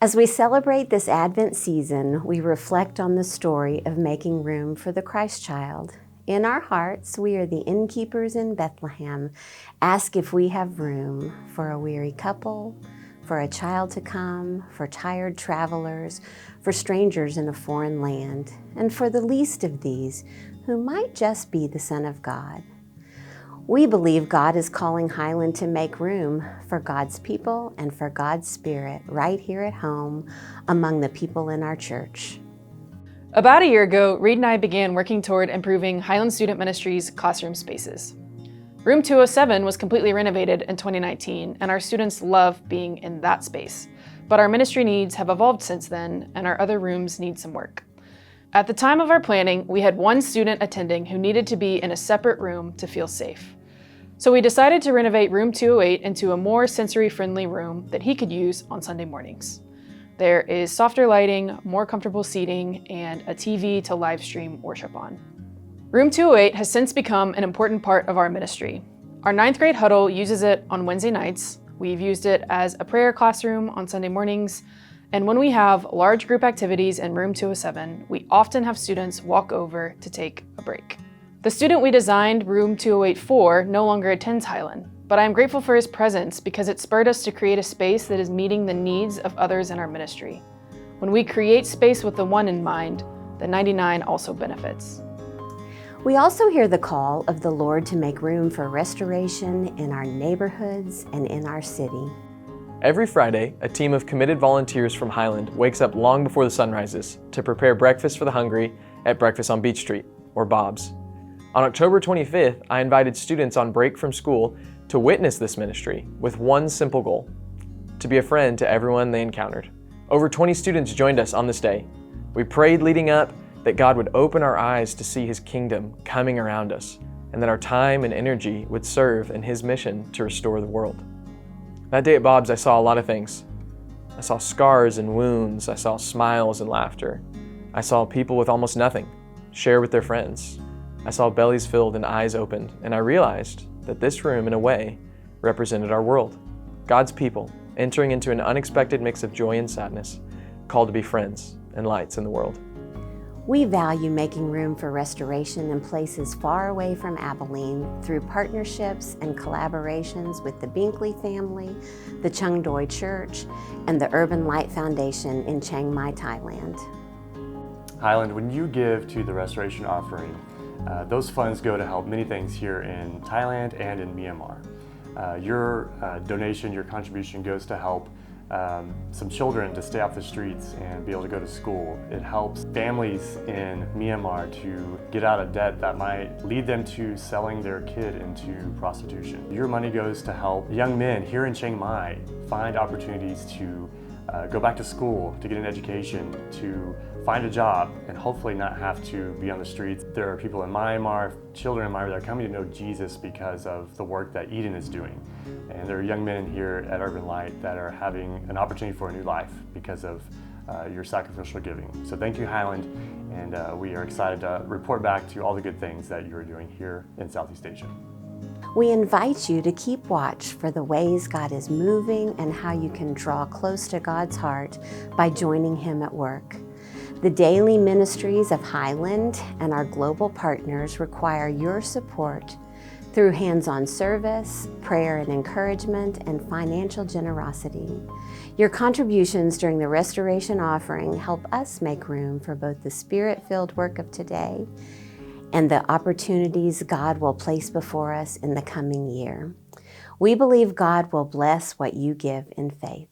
As we celebrate this Advent season, we reflect on the story of making room for the Christ child. In our hearts, we are the innkeepers in Bethlehem. Ask if we have room for a weary couple, for a child to come, for tired travelers, for strangers in a foreign land, and for the least of these, who might just be the Son of God. We believe God is calling Highland to make room for God's people and for God's Spirit right here at home among the people in our church. About a year ago, Reed and I began working toward improving Highland Student Ministries' classroom spaces. Room 207 was completely renovated in 2019, and our students love being in that space. But our ministry needs have evolved since then, and our other rooms need some work. At the time of our planning, we had one student attending who needed to be in a separate room to feel safe. So we decided to renovate room 208 into a more sensory-friendly room that he could use on Sunday mornings. There is softer lighting, more comfortable seating, and a TV to live stream worship on. Room 208 has since become an important part of our ministry. Our 9th grade huddle uses it on Wednesday nights. We've used it as a prayer classroom on Sunday mornings. And when we have large group activities in room 207, we often have students walk over to take a break. The student we designed room 208 for no longer attends Highland, but I am grateful for his presence because it spurred us to create a space that is meeting the needs of others in our ministry. When we create space with the one in mind, the 99 also benefits. We also hear the call of the Lord to make room for restoration in our neighborhoods and in our city. Every Friday, a team of committed volunteers from Highland wakes up long before the sun rises to prepare breakfast for the hungry at Breakfast on Beach Street, or Bob's. On October 25th, I invited students on break from school to witness this ministry with one simple goal: to be a friend to everyone they encountered. Over 20 students joined us on this day. We prayed leading up that God would open our eyes to see His kingdom coming around us, and that our time and energy would serve in His mission to restore the world. That day at Bob's, I saw a lot of things. I saw scars and wounds. I saw smiles and laughter. I saw people with almost nothing share with their friends. I saw bellies filled and eyes opened, and I realized that this room, in a way, represented our world. God's people entering into an unexpected mix of joy and sadness, called to be friends and lights in the world. We value making room for restoration in places far away from Abilene through partnerships and collaborations with the Binkley family, the Chung Doi Church, and the Urban Light Foundation in Chiang Mai, Thailand. Highland, when you give to the restoration offering, those funds go to help many things here in Thailand and in Myanmar. Your donation, your contribution goes to help some children to stay off the streets and be able to go to school. It helps families in Myanmar to get out of debt that might lead them to selling their kid into prostitution. Your money goes to help young men here in Chiang Mai find opportunities to go back to school, to get an education, to find a job, and hopefully not have to be on the streets. There are people in Myanmar, children in Myanmar, that are coming to know Jesus because of the work that Eden is doing. And there are young men here at Urban Light that are having an opportunity for a new life because of your sacrificial giving. So thank you, Highland, and we are excited to report back to you all the good things that you are doing here in Southeast Asia. We invite you to keep watch for the ways God is moving and how you can draw close to God's heart by joining Him at work. The daily ministries of Highland and our global partners require your support through hands-on service, prayer and encouragement, and financial generosity. Your contributions during the restoration offering help us make room for both the Spirit-filled work of today and the opportunities God will place before us in the coming year. We believe God will bless what you give in faith.